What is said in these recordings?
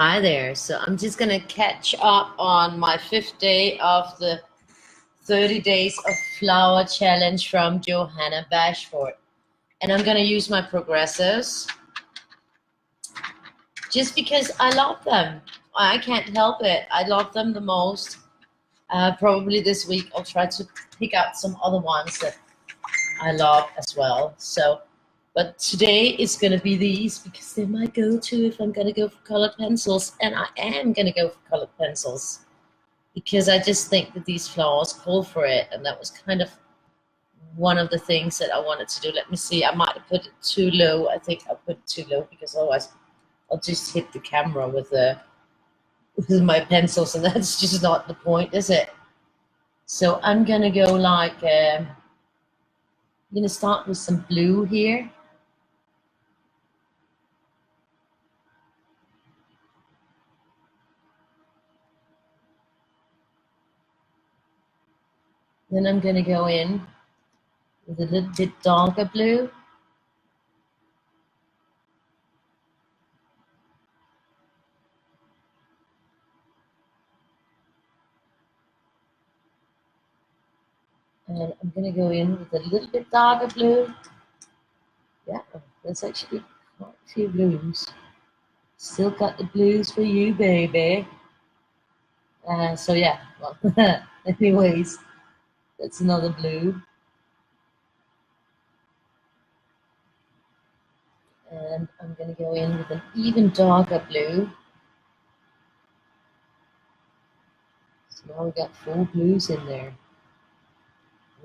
Hi there. So I'm just going to catch up on my fifth day of the 30 days of flower challenge from Johanna Basford. And I'm going to use my progressives just because I love them. I can't help it. I love them the most. Probably this week I'll try to pick out some other ones that I love as well. But today it's going to be these because they're my go-to if I'm going to go for colored pencils. And I am going to go for colored pencils because I just think that these flowers call for it. And that was kind of one of the things that I wanted to do. Let me see. I might have put it too low. I think I'll put it too low because otherwise I'll just hit the camera with my pencils. And that's just not the point, is it? So I'm going to go like, I'm going to start with some blue here. Then I'm going to go in with a little bit darker blue. And I'm going to go in with a little bit darker blue. Yeah, that's actually quite a few blues. Still got the blues for you, baby. So yeah, well, anyways, that's another blue. And I'm going to go in with an even darker blue. So now we got 4 blues in there.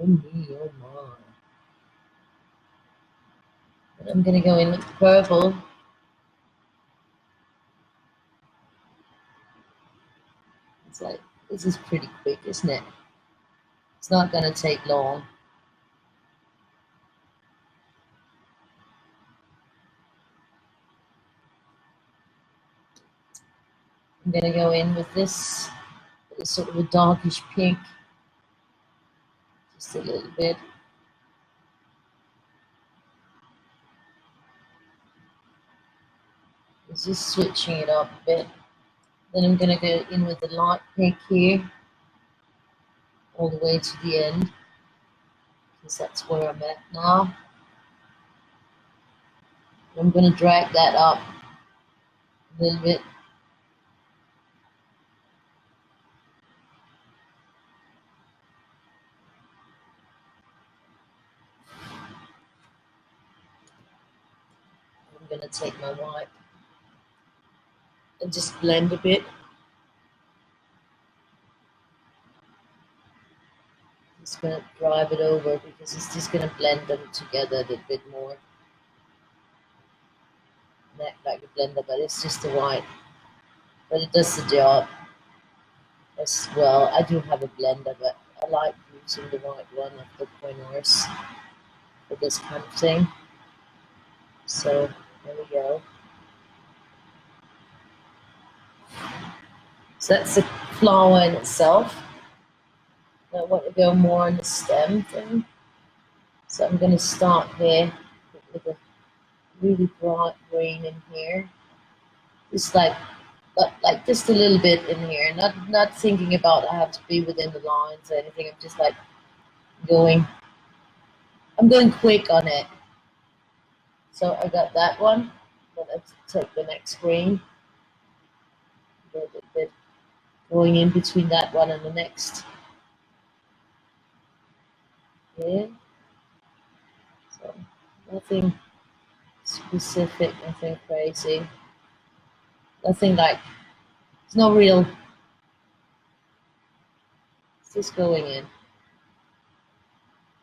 Oh me, oh my. And I'm going to go in with purple. It's like, this is pretty quick, isn't it? It's not going to take long. I'm going to go in with this sort of a darkish pink, just a little bit. Just switching it up a bit. Then I'm going to go in with the light pink here, all the way to the end, because that's where I'm at now. I'm going to drag that up a little bit. I'm going to take my white and just blend a bit. Just going to drive it over because it's just going to blend them together a little bit more. Not like a blender, but it's just the white. But it does the job as well. I do have a blender, but I like using the white one of the Pointers for this kind of thing. So there we go. So that's the flower in itself. I want to go more on the stem thing. So I'm going to start here with a really bright green in here. Just like just a little bit in here. Not thinking about I have to be within the lines or anything. I'm just like I'm going quick on it. So I got that one. Then I take the next green. A little bit going in between that one and the next. Yeah. So nothing specific, nothing crazy. Nothing like, it's not real. It's just going in.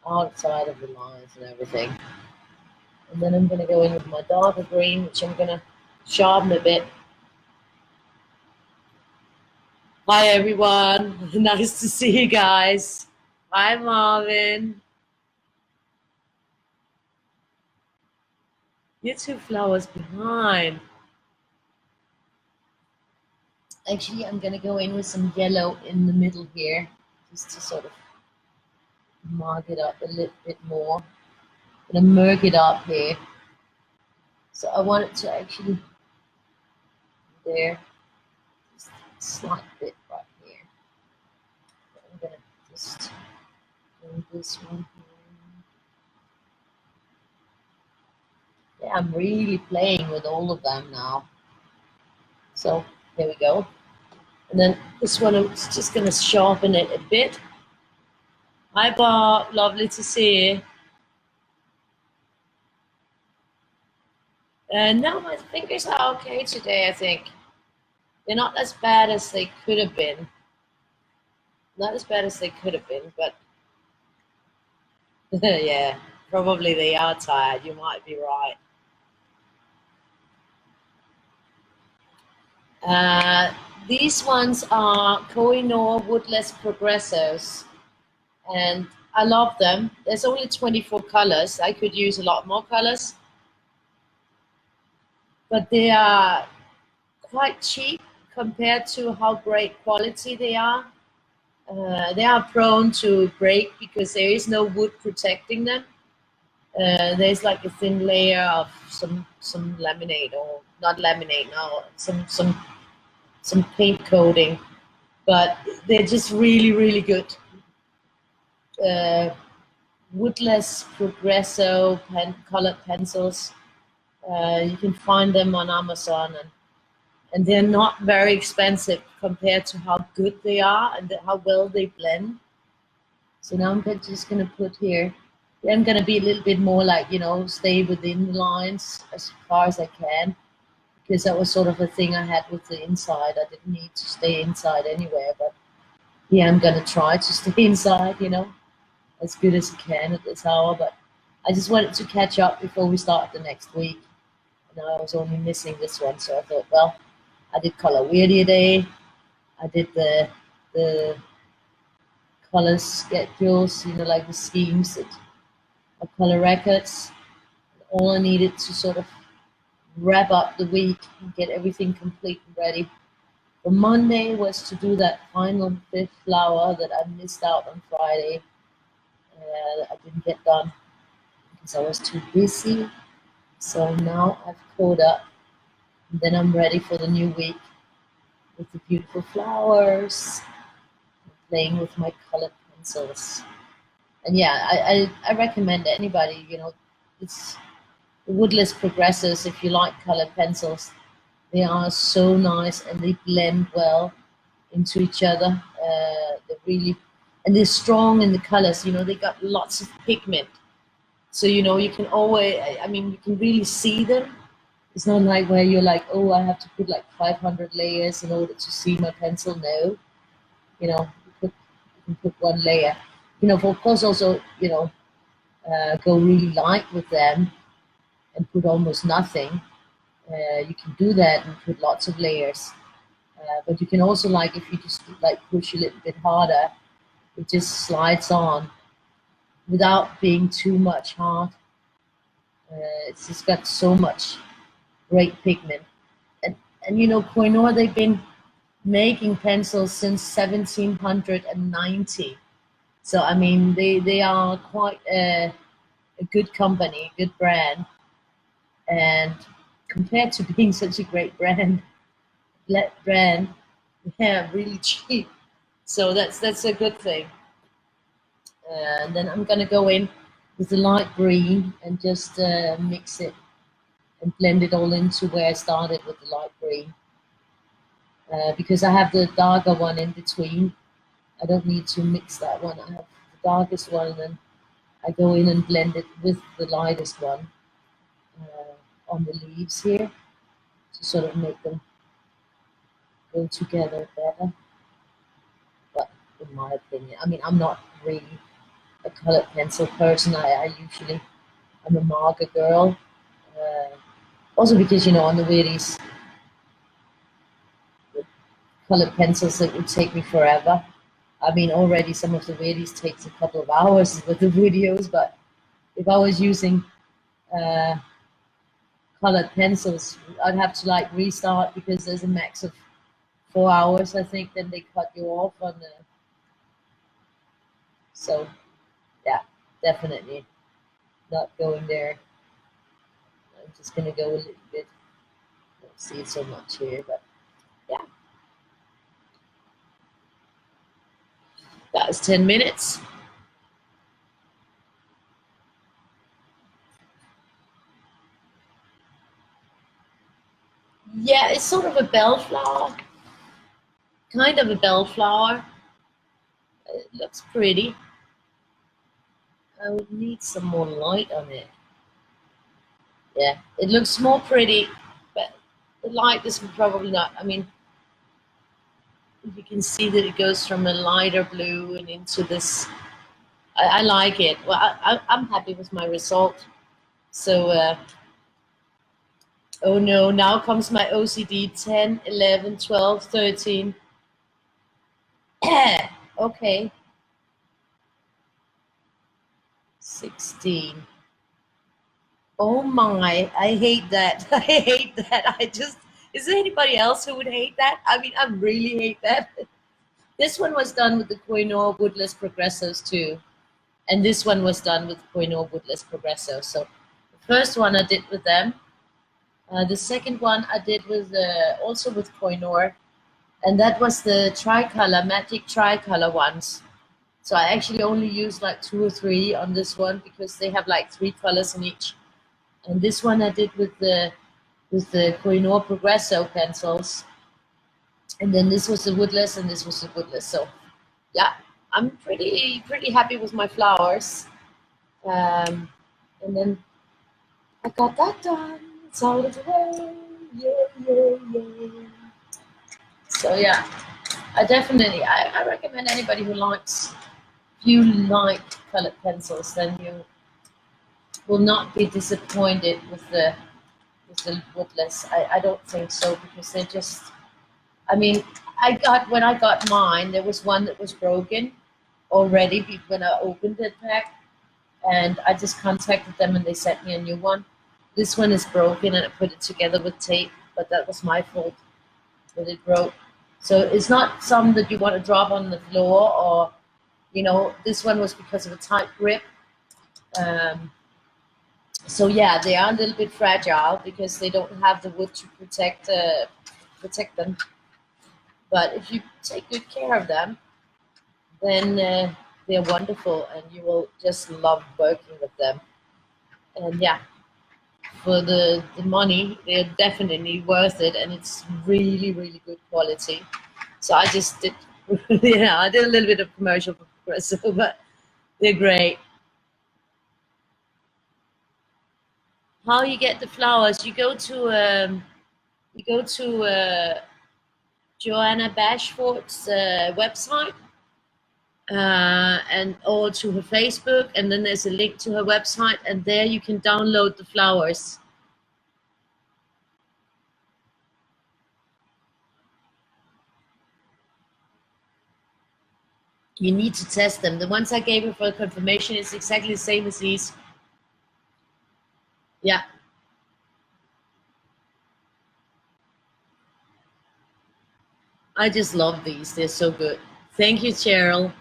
Outside of the lines and everything. And then I'm going to go in with my darker green, which I'm going to sharpen a bit. Hi everyone, nice to see you guys. Hi Marvin. You're 2 flowers behind. Actually, I'm going to go in with some yellow in the middle here, just to sort of mark it up a little bit more. I'm going to merge it up here. So I want it to actually, there. slight bit right here. I'm gonna just do this one here. Yeah, I'm really playing with all of them now. So there we go. And then this one, I'm just gonna sharpen it a bit. Hi Bob, lovely to see you. No, my fingers are okay today, I think. They're not as bad as they could have been. Not as bad as they could have been, but yeah, probably they are tired. You might be right. These ones are Kohinoor Woodless Progressos, and I love them. There's only 24 colors. I could use a lot more colors, but they are quite cheap compared to how great quality they are. They are prone to break because there is no wood protecting them. There's like a thin layer of some laminate, or not laminate now, some paint coating, but they're just really good. Uh, Woodless Progresso colored pencils. You can find them on Amazon, and they're not very expensive compared to how good they are and how well they blend. So now I'm just gonna put here. I'm gonna be a little bit more like, stay within the lines as far as I can, because that was sort of a thing I had with the inside. I didn't need to stay inside anywhere, but yeah, I'm gonna try to stay inside, as good as I can at this hour. But I just wanted to catch up before we start the next week. And I was only missing this one, so I thought, well, I did Color Weirdy Day. I did the color schedules, like the schemes that are color records. All I needed to sort of wrap up the week and get everything complete and ready for Monday was to do that final fifth flower that I missed out on Friday. That I didn't get done because I was too busy. So now I've caught up, and then I'm ready for the new week with the beautiful flowers, playing with my colored pencils. And yeah, I recommend anybody, it's the Woodless Progressors. If you like colored pencils, they are so nice and they blend well into each other. They're really, and they're strong in the colors. They got lots of pigment, so you can always. I mean, you can really see them. It's not like where you're like, oh, I have to put like 500 layers in order to see my pencil. No, you can put one layer. Of course, also, go really light with them and put almost nothing. You can do that and put lots of layers. But you can also, like, if you just like push a little bit harder, it just slides on without being too much hard. It's just got so much great pigment. And Kohinoor, they've been making pencils since 1790. So I mean, they are quite a good company, good brand, and compared to being such a great brand, yeah, really cheap. So that's a good thing. And then I'm gonna go in with the light green and just mix it and blend it all into where I started with the light green. Because I have the darker one in between, I don't need to mix that one. I have the darkest one, and then I go in and blend it with the lightest one on the leaves here to sort of make them go together better. But in my opinion, I mean, I'm not really a colored pencil person. I'm a marker girl. Uh, Also because on the Weirdies, the colored pencils, it would take me forever. I mean, already some of the Weirdies takes a couple of hours with the videos, but if I was using uh, colored pencils, I'd have to like restart because there's a max of 4 hours, I think. Then they cut you off on the. So yeah, definitely not going there. I'm just gonna go a little bit. Don't see it so much here, but yeah. That was 10 minutes. Yeah, it's sort of a bellflower, kind of a bellflower. It looks pretty. I would need some more light on it. Yeah, it looks more pretty, but the light is probably not. I mean, you can see that it goes from a lighter blue and into this. I like it. Well, I'm happy with my result. So, oh no, now comes my OCD 10, 11, 12, 13. Okay, 16. Oh my, I hate that. I hate that. Is there anybody else who would hate that? I mean, I really hate that. This one was done with the Koh-i-Noor woodless progressives too. And this one was done with Koh-i-Noor woodless progressives. So the first one I did with them. The second one I did with also with Koh-i-Noor. And that was the tricolor, magic tricolor ones. So I actually only used like 2 or 3 on this one because they have like 3 colors in each. And this one I did with the Koh-i-Noor Progresso pencils. And then this was the woodless and this was the woodless. So yeah, I'm pretty happy with my flowers. And then I got that done. It's all the way. Yeah, yeah, yeah. So yeah, I recommend anybody who likes, if you like colored pencils, then you will not be disappointed with the woodless. I don't think so because they're just. I mean, when I got mine, there was one that was broken already when I opened the pack, and I just contacted them and they sent me a new one. This one is broken and I put it together with tape, but that was my fault that it broke. So it's not some that you want to drop on the floor or, this one was because of a tight grip. Um, so yeah, they are a little bit fragile because they don't have the wood to protect them. But if you take good care of them, then they're wonderful and you will just love working with them. And yeah, for the money, they're definitely worth it and it's really, really good quality. So I just did, I did a little bit of commercial for Progresso, but they're great. How you get the flowers? You go to Johanna Bashford's website, and or to her Facebook, and then there's a link to her website, and there you can download the flowers. You need to test them. The ones I gave her for confirmation is exactly the same as these. Yeah, I just love these. They're so good. Thank you, Cheryl.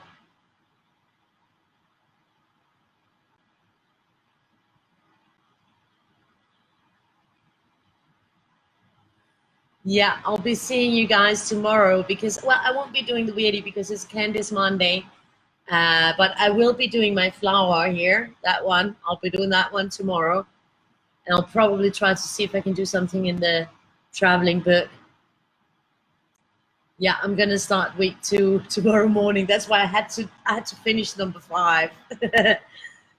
Yeah, I'll be seeing you guys tomorrow because, well, I won't be doing the weirdy because it's Candice Monday. But I will be doing my flower here, that one. I'll be doing that one tomorrow. And I'll probably try to see if I can do something in the traveling book. Yeah, I'm gonna start week 2 tomorrow morning. That's why I had to finish number 5.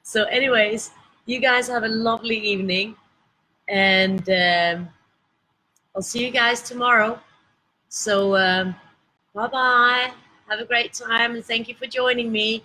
So anyways, you guys have a lovely evening and I'll see you guys tomorrow. So bye bye. Have a great time and thank you for joining me.